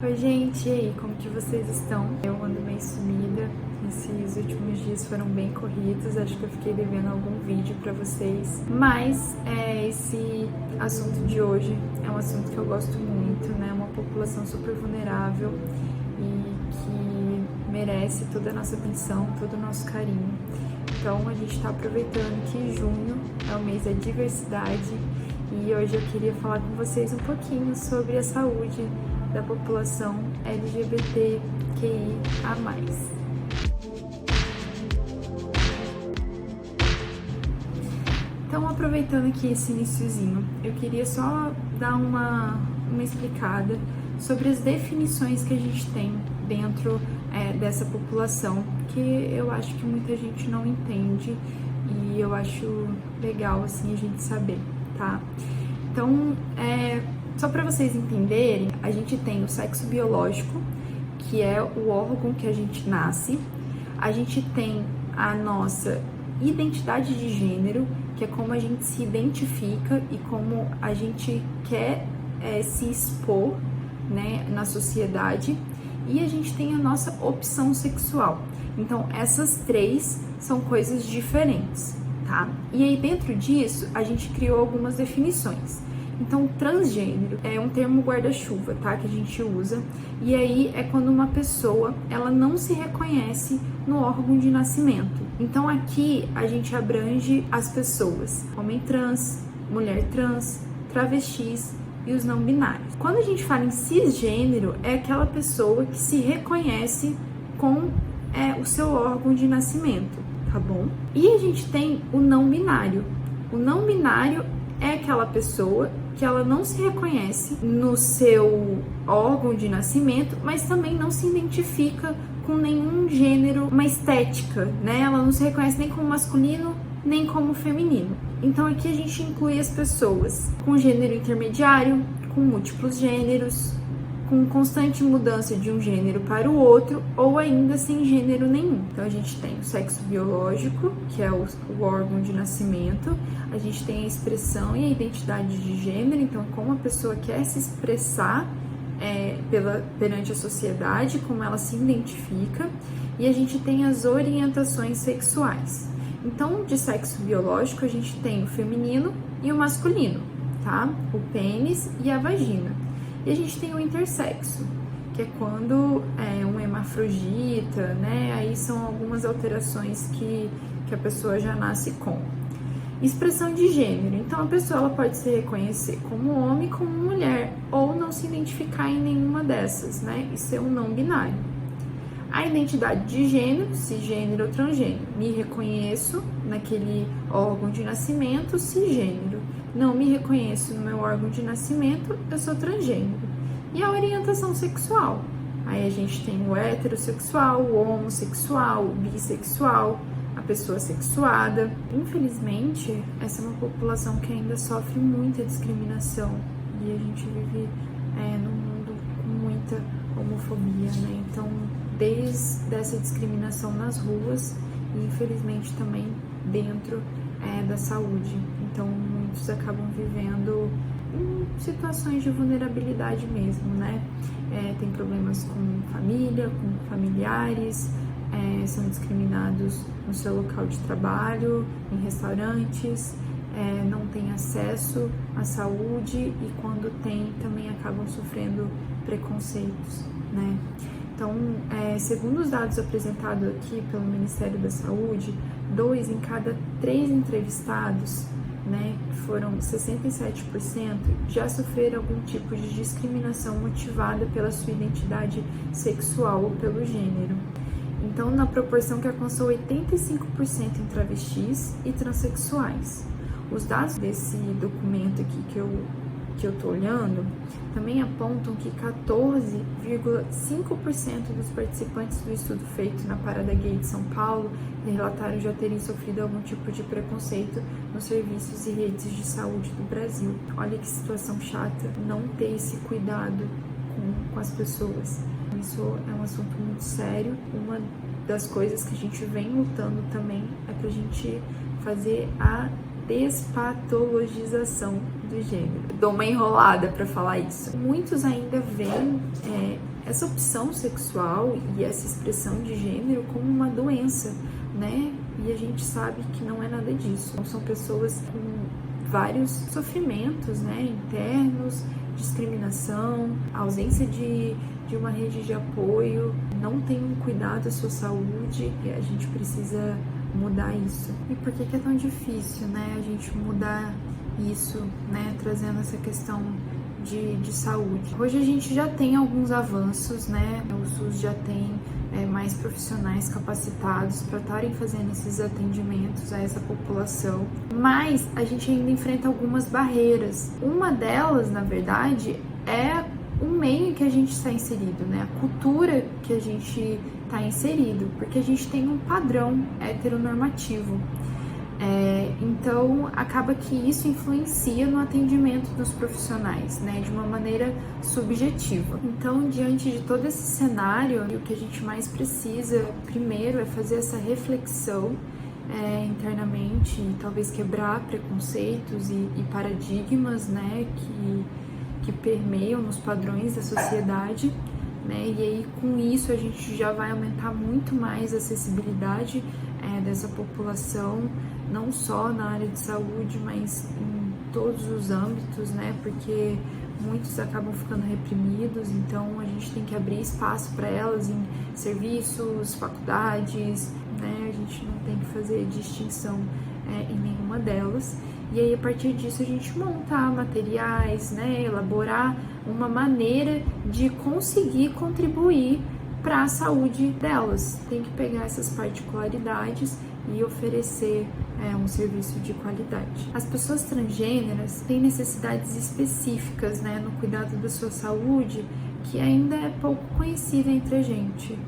Oi gente, e aí, como que vocês estão? Eu ando meio sumida, esses últimos dias foram bem corridos, acho que eu fiquei devendo algum vídeo pra vocês, mas esse assunto de hoje é um assunto que eu gosto muito, né? Uma população super vulnerável e que merece toda a nossa atenção, todo o nosso carinho. Então a gente tá aproveitando que junho é o mês da diversidade e hoje eu queria falar com vocês um pouquinho sobre a saúde da população LGBTQIA+. Então, aproveitando aqui esse iniciozinho, eu queria só dar uma explicada sobre as definições que a gente tem dentro dessa população, que eu acho que muita gente não entende e eu acho legal, assim, a gente saber, tá? Então, só para vocês entenderem, a gente tem o sexo biológico, que é o órgão que a gente nasce. A gente tem a nossa identidade de gênero, que é como a gente se identifica e como a gente quer se expor, né, na sociedade. E a gente tem a nossa opção sexual. Então, essas três são coisas diferentes, tá? E aí, dentro disso, a gente criou algumas definições. Então, transgênero é um termo guarda-chuva, tá? Que a gente usa. E aí é quando uma pessoa, ela não se reconhece no órgão de nascimento. Então, aqui a gente abrange as pessoas, homem trans, mulher trans, travestis e os não binários. Quando a gente fala em cisgênero, é aquela pessoa que se reconhece com o seu órgão de nascimento, tá bom? E a gente tem o não binário. O não binário é aquela pessoa que ela não se reconhece no seu órgão de nascimento, mas também não se identifica com nenhum gênero, uma estética, né? Ela não se reconhece nem como masculino, nem como feminino. Então aqui a gente inclui as pessoas com gênero intermediário, com múltiplos gêneros, com constante mudança de um gênero para o outro, ou ainda sem gênero nenhum. Então a gente tem o sexo biológico, que é o órgão de nascimento, a gente tem a expressão e a identidade de gênero, então como a pessoa quer se expressar perante a sociedade, como ela se identifica, e a gente tem as orientações sexuais. Então, de sexo biológico, a gente tem o feminino e o masculino, tá? O pênis e a vagina. E a gente tem o intersexo, que é quando um hermafrodita, né? Aí são algumas alterações que a pessoa já nasce com. Expressão de gênero. Então, a pessoa ela pode se reconhecer como homem, como mulher, ou não se identificar em nenhuma dessas, né? E ser um não binário. A identidade de gênero, cisgênero ou transgênero. Me reconheço naquele órgão de nascimento, cisgênero. Não me reconheço no meu órgão de nascimento, eu sou transgênero. E a orientação sexual. Aí a gente tem o heterossexual, o homossexual, o bissexual, a pessoa sexuada. Infelizmente, essa é uma população que ainda sofre muita discriminação. E a gente vive num mundo com muita homofobia, né? Então, desde essa discriminação nas ruas e infelizmente também dentro da saúde. Então, muitos acabam vivendo em situações de vulnerabilidade mesmo, né? Tem problemas com família, com familiares, são discriminados no seu local de trabalho, em restaurantes, não têm acesso à saúde e quando tem, também acabam sofrendo preconceitos, né? Então, segundo os dados apresentados aqui pelo Ministério da Saúde, 2 em cada 3 entrevistados, né, que foram 67%, já sofreram algum tipo de discriminação motivada pela sua identidade sexual ou pelo gênero. Então, na proporção que alcançou 85% em travestis e transexuais. Os dados desse documento aqui que eu tô olhando também apontam que 14,5% dos participantes do estudo feito na Parada Gay de São Paulo relataram já terem sofrido algum tipo de preconceito nos serviços e redes de saúde do Brasil. Olha que situação chata, não ter esse cuidado com as pessoas. Isso é um assunto muito sério. Uma das coisas que a gente vem lutando também é pra gente fazer a despatologização do gênero. Dou uma enrolada para falar isso. Muitos ainda veem essa opção sexual e essa expressão de gênero como uma doença, né? E a gente sabe que não é nada disso. São pessoas com vários sofrimentos, né, internos, discriminação, ausência de uma rede de apoio, não tem um cuidado da sua saúde, e a gente precisa mudar isso. E por que é tão difícil, né, a gente mudar isso, né, trazendo essa questão de saúde? Hoje a gente já tem alguns avanços, né, o SUS já tem mais profissionais capacitados para estarem fazendo esses atendimentos a essa população, mas a gente ainda enfrenta algumas barreiras. Uma delas, na verdade, é o meio que a gente está inserido, né? A cultura que a gente está inserido, porque a gente tem um padrão heteronormativo. Então, acaba que isso influencia no atendimento dos profissionais, né, de uma maneira subjetiva. Então, diante de todo esse cenário, o que a gente mais precisa, primeiro, é fazer essa reflexão internamente, e talvez quebrar preconceitos e paradigmas, né, que permeiam nos padrões da sociedade, né, e aí com isso a gente já vai aumentar muito mais a acessibilidade dessa população, não só na área de saúde, mas em todos os âmbitos, né, porque muitos acabam ficando reprimidos, então a gente tem que abrir espaço para elas em serviços, faculdades, né, a gente não tem que fazer distinção em nenhuma delas. E aí, a partir disso, a gente montar materiais, né, elaborar uma maneira de conseguir contribuir para a saúde delas. Tem que pegar essas particularidades e oferecer um serviço de qualidade. As pessoas transgêneras têm necessidades específicas, né, no cuidado da sua saúde, que ainda é pouco conhecida entre a gente.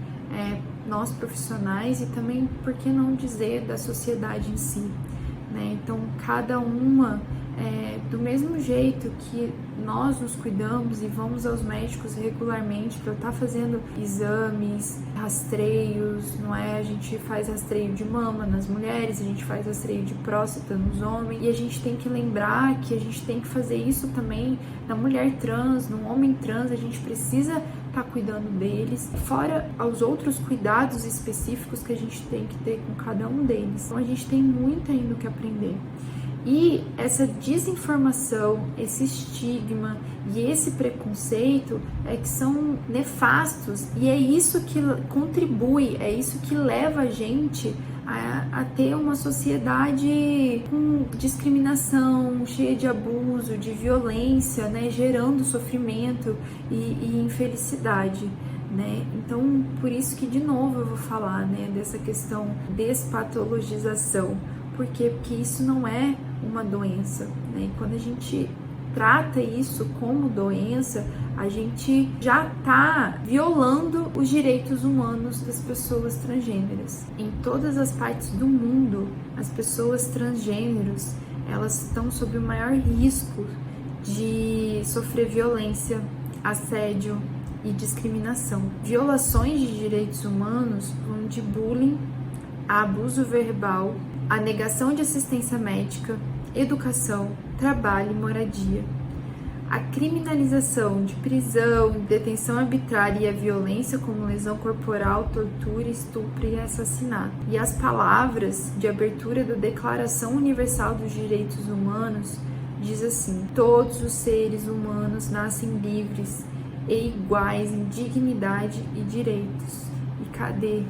Nós profissionais e também, por que não dizer, da sociedade em si. Né? Então, cada uma, do mesmo jeito que nós nos cuidamos e vamos aos médicos regularmente para estar fazendo exames, rastreios, não é? A gente faz rastreio de mama nas mulheres, a gente faz rastreio de próstata nos homens, e a gente tem que lembrar que a gente tem que fazer isso também na mulher trans, no homem trans, a gente precisa estar cuidando deles, fora aos outros cuidados específicos que a gente tem que ter com cada um deles. Então a gente tem muito ainda o que aprender. E essa desinformação, esse estigma e esse preconceito que são nefastos, e é isso que contribui, é isso que leva a gente a ter uma sociedade com discriminação, cheia de abuso, de violência, né, gerando sofrimento e infelicidade. Né? Então, por isso que, de novo, eu vou falar, né, dessa questão despatologização. Por quê? Porque isso não é uma doença, né? E quando a gente trata isso como doença, a gente já está violando os direitos humanos das pessoas transgêneras. Em todas as partes do mundo, as pessoas transgêneros, elas estão sob o maior risco de sofrer violência, assédio e discriminação. Violações de direitos humanos vão de bullying a abuso verbal, a negação de assistência médica, educação, trabalho e moradia. A criminalização de prisão, detenção arbitrária e a violência como lesão corporal, tortura, estupro e assassinato. E as palavras de abertura da Declaração Universal dos Direitos Humanos diz assim: todos os seres humanos nascem livres e iguais em dignidade e direitos. E cadê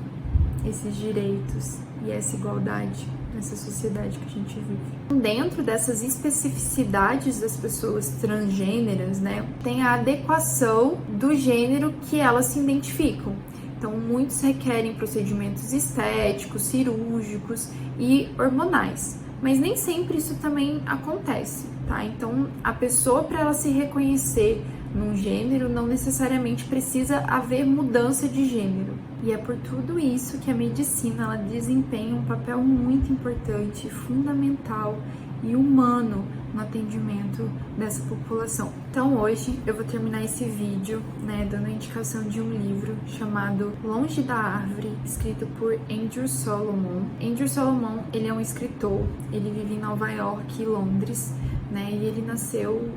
esses direitos e essa igualdade nessa sociedade que a gente vive? Dentro dessas especificidades das pessoas transgêneras, né, tem a adequação do gênero que elas se identificam. Então, muitos requerem procedimentos estéticos, cirúrgicos e hormonais, mas nem sempre isso também acontece, tá? Então, a pessoa, para ela se reconhecer num gênero, não necessariamente precisa haver mudança de gênero. E é por tudo isso que a medicina, ela desempenha um papel muito importante, fundamental e humano no atendimento dessa população. Então hoje eu vou terminar esse vídeo, dando a indicação de um livro chamado Longe da Árvore, escrito por Andrew Solomon. Andrew Solomon, ele é um escritor, ele vive em Nova York e Londres, e ele nasceu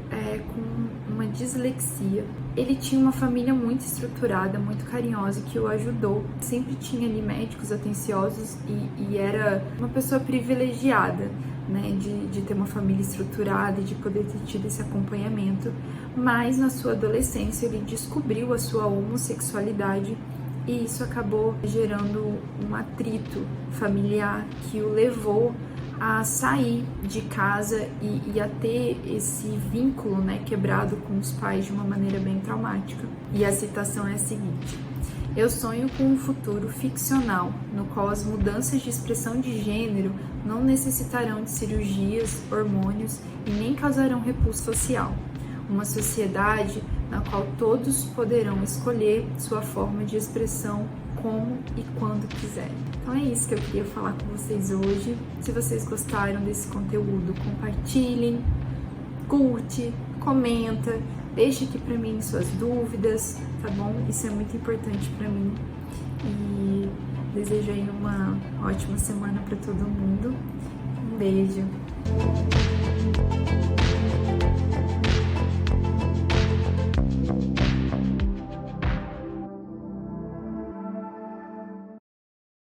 com uma dislexia. Ele tinha uma família muito estruturada, muito carinhosa, que o ajudou. Sempre tinha ali médicos atenciosos e era uma pessoa privilegiada, de ter uma família estruturada e de poder ter tido esse acompanhamento. Mas na sua adolescência ele descobriu a sua homossexualidade e isso acabou gerando um atrito familiar que o levou a sair de casa e a ter esse vínculo, quebrado com os pais de uma maneira bem traumática. E a citação é a seguinte: eu sonho com um futuro ficcional, no qual as mudanças de expressão de gênero não necessitarão de cirurgias, hormônios e nem causarão repulso social. Uma sociedade na qual todos poderão escolher sua forma de expressão como e quando quiserem. Então é isso que eu queria falar com vocês hoje. Se vocês gostaram desse conteúdo, compartilhem, curte, comenta, deixe aqui pra mim suas dúvidas, tá bom? Isso é muito importante pra mim. E desejo aí uma ótima semana pra todo mundo. Um beijo.